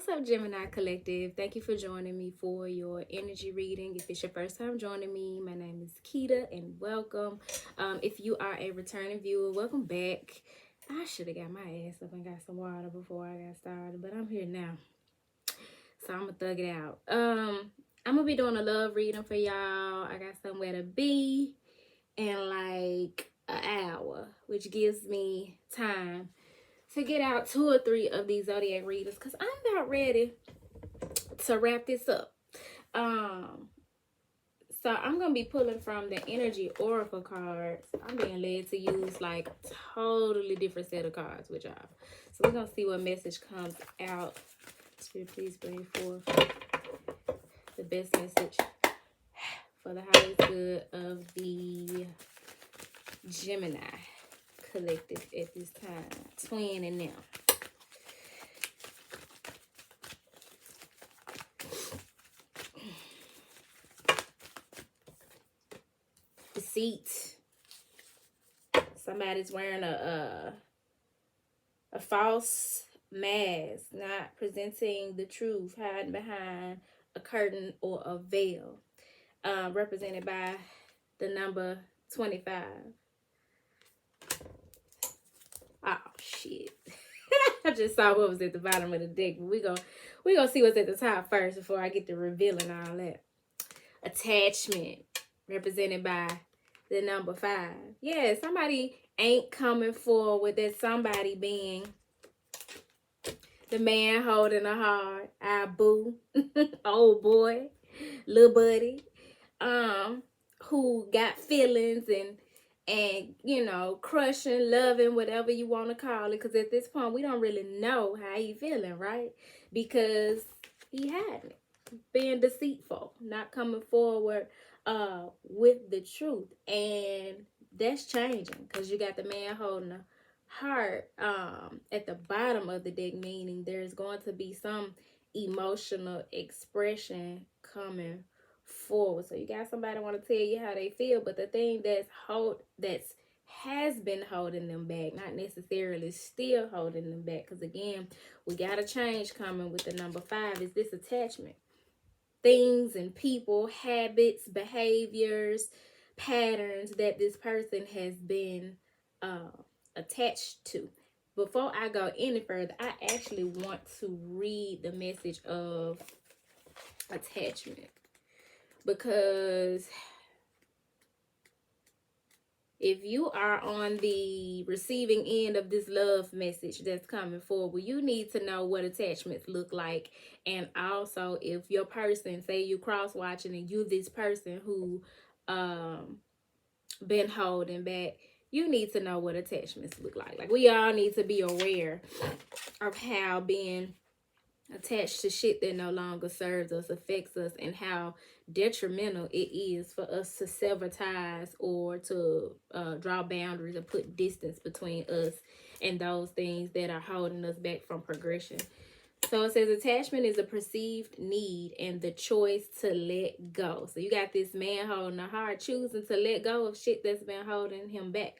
What's up, Gemini Collective? Thank you for joining me for your energy reading. If it's your first time joining me, my name is Keita and welcome. If you are a returning viewer, welcome back. I should have got my ass up and got some water before I got started, but I'm here now. So I'm gonna thug it out. I'm gonna be doing a love reading for y'all. I got somewhere to be in like an hour, which gives me time to get out 2 or 3 of these zodiac readers because I'm about ready to wrap this up. So I'm gonna be pulling from the energy oracle cards. I'm being led to use like totally different set of cards with y'all. So we're gonna see what message comes out. Spirit, please bring forth the best message for the highest good of the Gemini Collective at this time. Twin and them. Deceit. Somebody's wearing a false mask, not presenting the truth, hiding behind a curtain or a veil, represented by the number 25. Oh shit. I just saw what was at the bottom of the deck, but we gonna see what's at the top first before I get to revealing all that. Attachment, represented by the number 5. Yeah, somebody ain't coming forward with that somebody being the man holding a heart, our boo, old boy, little buddy, who got feelings and you know, crushing, loving, whatever you want to call it, because at this point we don't really know how he feeling, right? Because he had it, being deceitful, not coming forward with the truth, and that's changing because you got the man holding a heart at the bottom of the deck, meaning there's going to be some emotional expression coming forward. So you got somebody want to tell you how they feel, but the thing that's has been holding them back, not necessarily still holding them back, because again, we got a change coming with the number 5, is this attachment. Things and people, habits, behaviors, patterns that this person has been attached to. Before I go any further, I actually want to read the message of attachment, because if you are on the receiving end of this love message that's coming forward, you need to know what attachments look like. And also, if your person, say you cross-watching and you this person who been holding back, you need to know what attachments look like. Like, we all need to be aware of how being attached to shit that no longer serves us affects us, and how detrimental it is for us to sever ties or to draw boundaries and put distance between us and those things that are holding us back from progression. So it says attachment is a perceived need and the choice to let go. So you got this man holding a heart, choosing to let go of shit that's been holding him back.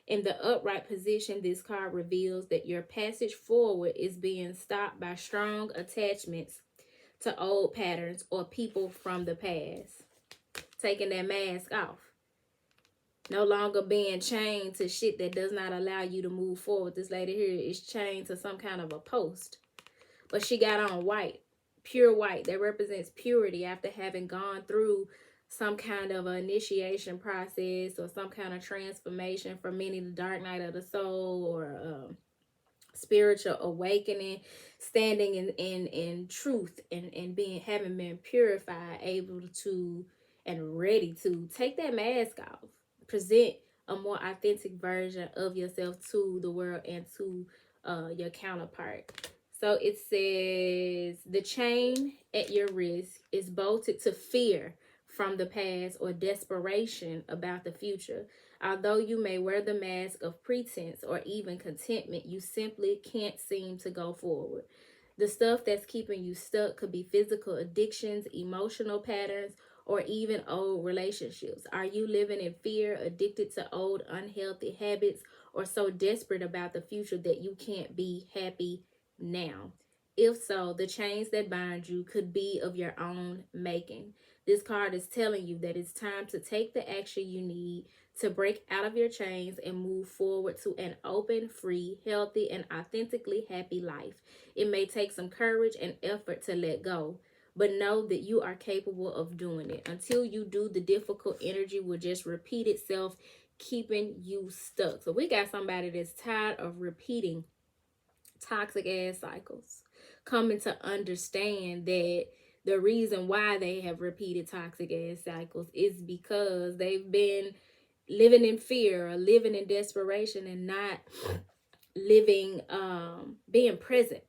In the upright position, this card reveals that your passage forward is being stopped by strong attachments to old patterns or people from the past. Taking that mask off. No longer being chained to shit that does not allow you to move forward. This lady here is chained to some kind of a post. But she got on white, pure white. That represents purity after having gone through some kind of initiation process or some kind of transformation, for many the dark night of the soul or spiritual awakening, standing in truth and having been purified, able to and ready to take that mask off, present a more authentic version of yourself to the world and to your counterpart. So it says the chain at your wrist is bolted to fear from the past or desperation about the future. Although you may wear the mask of pretense or even contentment, you simply can't seem to go forward. The stuff that's keeping you stuck could be physical addictions, emotional patterns, or even old relationships. Are you living in fear, addicted to old unhealthy habits, or so desperate about the future that you can't be happy now? If so, the chains that bind you could be of your own making. This card is telling you that it's time to take the action you need to break out of your chains and move forward to an open, free, healthy, and authentically happy life. It may take some courage and effort to let go, but know that you are capable of doing it. Until you do, the difficult energy will just repeat itself, keeping you stuck. So we got somebody that's tired of repeating toxic ass cycles, coming to understand that the reason why they have repeated toxic ass cycles is because they've been living in fear or living in desperation and not living, being present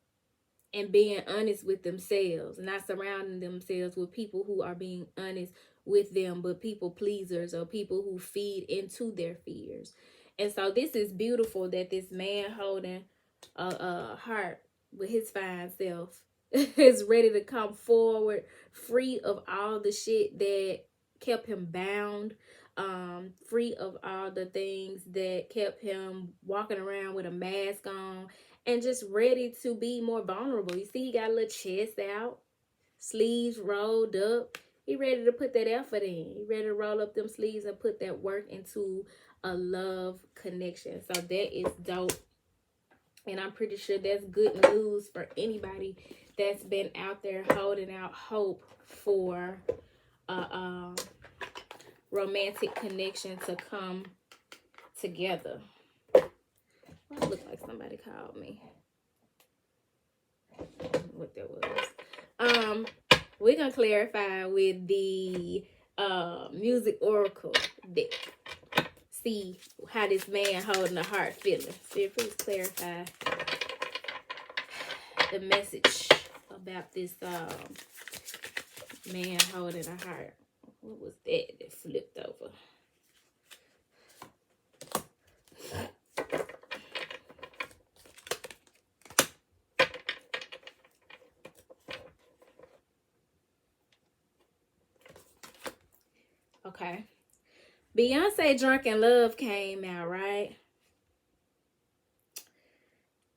and being honest with themselves, not surrounding themselves with people who are being honest with them, but people pleasers or people who feed into their fears. And so this is beautiful that this man holding a heart with his fine self is ready to come forward, free of all the shit that kept him bound, free of all the things that kept him walking around with a mask on, and just ready to be more vulnerable. You see, he got a little chest out, sleeves rolled up. He ready to put that effort in. He ready to roll up them sleeves and put that work into a love connection. So that is dope. And I'm pretty sure that's good news for anybody that's been out there holding out hope for a romantic connection to come together. Well, it looked like somebody called me. What that was. We're gonna clarify with the music oracle deck. See how this man holding a heart feeling. See if please clarify the message about this man holding a heart. What was that flipped over? Okay. Beyonce Drunk in Love came out, right?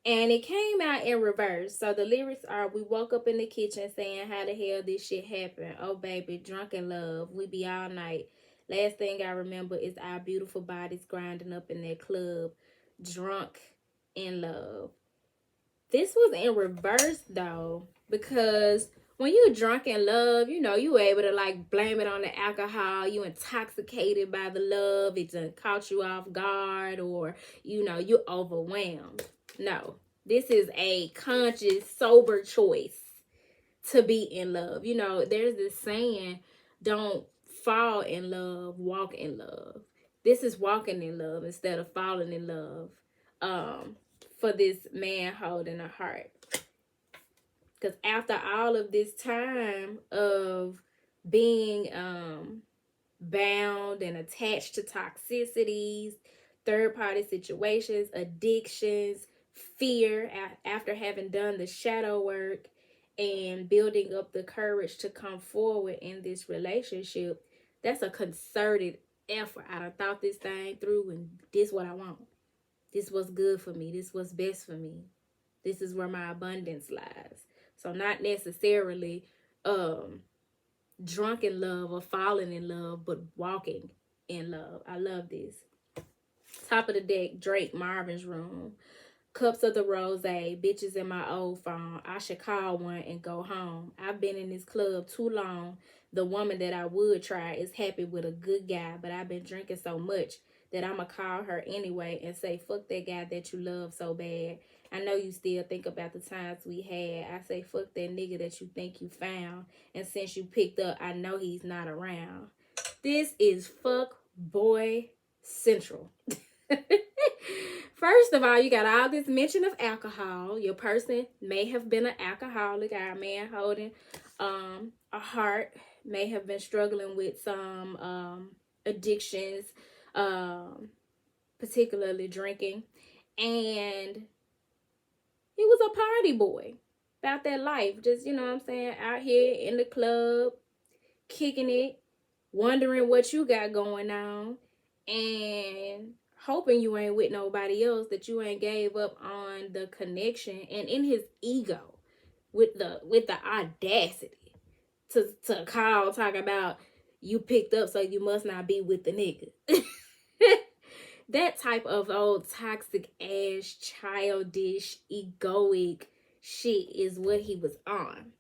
And it came out in reverse. So the lyrics are, we woke up in the kitchen saying, how the hell this shit happened? Oh, baby, drunk in love. We be all night. Last thing I remember is our beautiful bodies grinding up in that club. Drunk in love. This was in reverse, though, because when you're drunk in love, you know, you able to, like, blame it on the alcohol. You intoxicated by the love. It done caught you off guard, or, you know, you overwhelmed. No, this is a conscious, sober choice to be in love. You know, there's this saying, don't fall in love, walk in love. This is walking in love instead of falling in love for this man holding a heart. Because after all of this time of being bound and attached to toxicities, third-party situations, addictions, fear, after having done the shadow work and building up the courage to come forward in this relationship, that's a concerted effort. I done thought this thing through, and this is what I want. This was good for me. This was best for me. This is where my abundance lies. So not necessarily drunk in love or falling in love, but walking in love. I love this. Top of the deck, Drake, Marvin's Room. Cups of the Rose, bitches in my old phone. I should call one and go home. I've been in this club too long. The woman that I would try is happy with a good guy, but I've been drinking so much that I'ma call her anyway and say, fuck that guy that you love so bad. I know you still think about the times we had. I say, fuck that nigga that you think you found. And since you picked up, I know he's not around. This is fuck boy central. First of all, you got all this mention of alcohol. Your person may have been an alcoholic. Our man holding a heart may have been struggling with some addictions, particularly drinking. And he was a party boy about that life. Just, you know what I'm saying, out here in the club, kicking it, wondering what you got going on, and hoping you ain't with nobody else, that you ain't gave up on the connection. And in his ego, with the audacity to talk about you picked up, so you must not be with the nigga. That type of old toxic ass, childish, egoic shit is what he was on.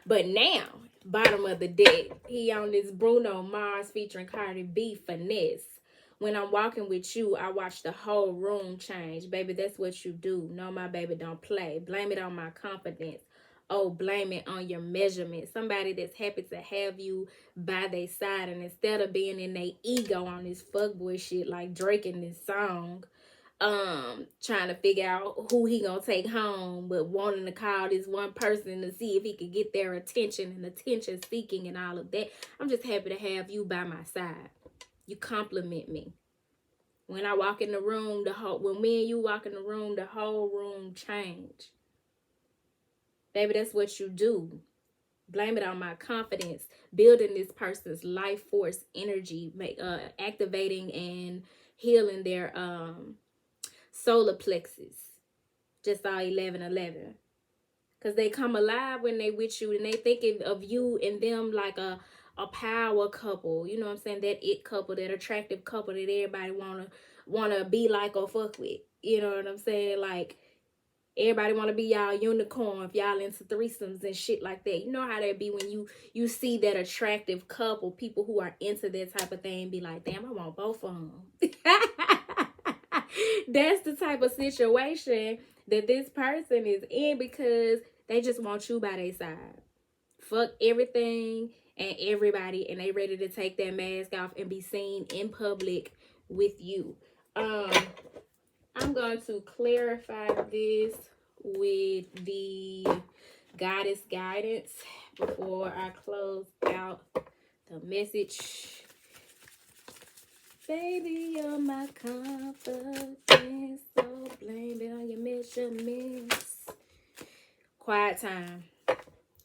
But now, bottom of the deck, he on this Bruno Mars featuring Cardi B finesse. When I'm walking with you, I watch the whole room change. Baby, that's what you do. No, my baby, don't play. Blame it on my confidence. Oh, blame it on your measurement. Somebody that's happy to have you by their side. And instead of being in their ego on this fuckboy shit like Drake in this song, trying to figure out who he gonna take home, but wanting to call this one person to see if he could get their attention and attention seeking and all of that. I'm just happy to have you by my side. You compliment me. When I walk in the room, when me and you walk in the room, the whole room change. Baby, that's what you do. Blame it on my confidence. Building this person's life force energy, activating and healing their solar plexus. Just all 11:11. Because they come alive when they with you, and they thinking of you and them like a power couple. You know what I'm saying? That it couple, that attractive couple that everybody wanna be like or fuck with. You know what I'm saying? Like, everybody want to be y'all unicorn if y'all into threesomes and shit like that. You know how that be when you see that attractive couple, people who are into that type of thing be like, damn, I want both of them. That's the type of situation that this person is in, because they just want you by their side. Fuck everything and everybody, and they ready to take that mask off and be seen in public with you. I'm going to clarify this with the goddess guidance before I close out the message. Baby, you're my confidence, so blame it on your measurements. Quiet time.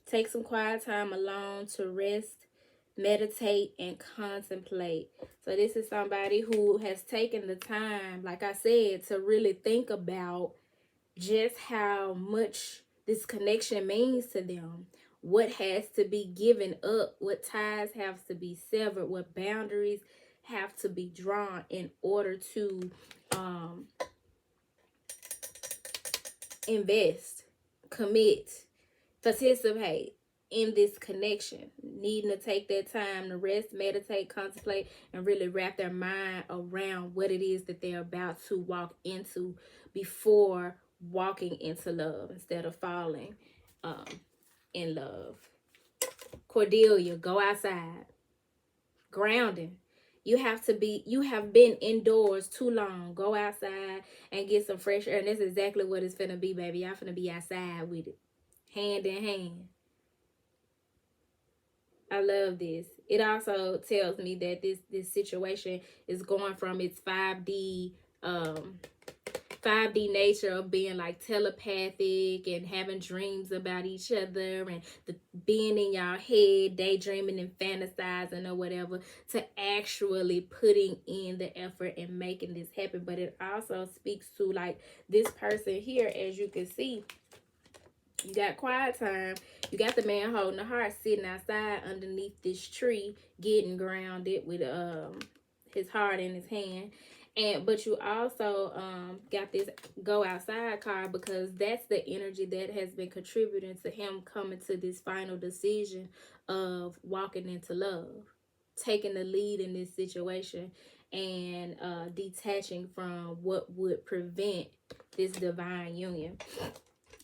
Take some quiet time alone to rest, meditate, and contemplate. So this is somebody who has taken the time, like I said, to really think about just how much this connection means to them. What has to be given up, what ties have to be severed, what boundaries have to be drawn in order to invest, commit, participate in this connection. Needing to take that time to rest, meditate, contemplate, and really wrap their mind around what it is that they're about to walk into before walking into love, instead of falling in love. Cordelia, go outside. Grounding. You have been indoors too long. Go outside and get some fresh air. And that's exactly what it's finna be, baby. Y'all finna be outside with it. Hand in hand. I love this. It also tells me that this situation is going from its 5D nature of being like telepathic and having dreams about each other and being in y'all head, daydreaming and fantasizing or whatever, to actually putting in the effort and making this happen. But it also speaks to like this person here, as you can see. You got quiet time. You got the man holding the heart, sitting outside underneath this tree, getting grounded with his heart in his hand. But you also got this go outside card, because that's the energy that has been contributing to him coming to this final decision of walking into love, taking the lead in this situation, and detaching from what would prevent this divine union.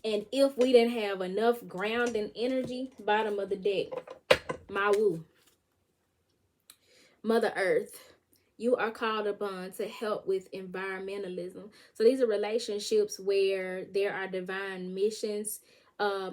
And if we didn't have enough grounding energy, bottom of the deck, my woo, Mother Earth, you are called upon to help with environmentalism. So these are relationships where there are divine missions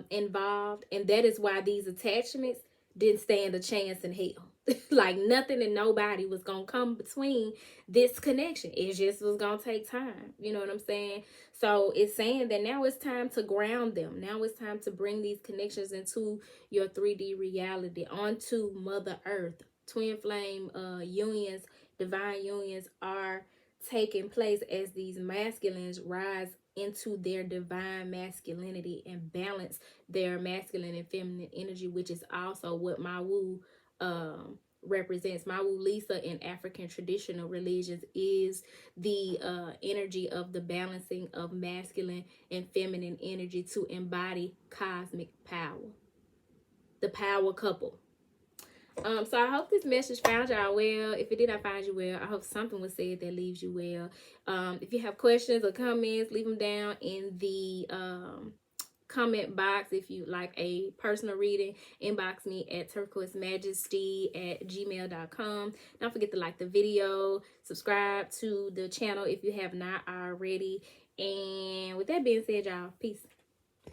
involved. And that is why these attachments didn't stand a chance in hell. Like nothing and nobody was going to come between this connection. It just was going to take time. You know what I'm saying? So it's saying that now it's time to ground them. Now it's time to bring these connections into your 3D reality, onto Mother Earth. Twin flame unions, divine unions are taking place as these masculines rise into their divine masculinity and balance their masculine and feminine energy, which is also what my woo represents. My woo Lisa in African traditional religions is the energy of the balancing of masculine and feminine energy to embody cosmic power, the power couple. So I hope this message found y'all well. If it did not find you well, I hope something was said that leaves you well. If you have questions or comments, leave them down in the comment box. If you like a personal reading, inbox me at turquoisemajesty@gmail.com. Don't forget to like the video, subscribe to the channel if you have not already. And with that being said, y'all, peace.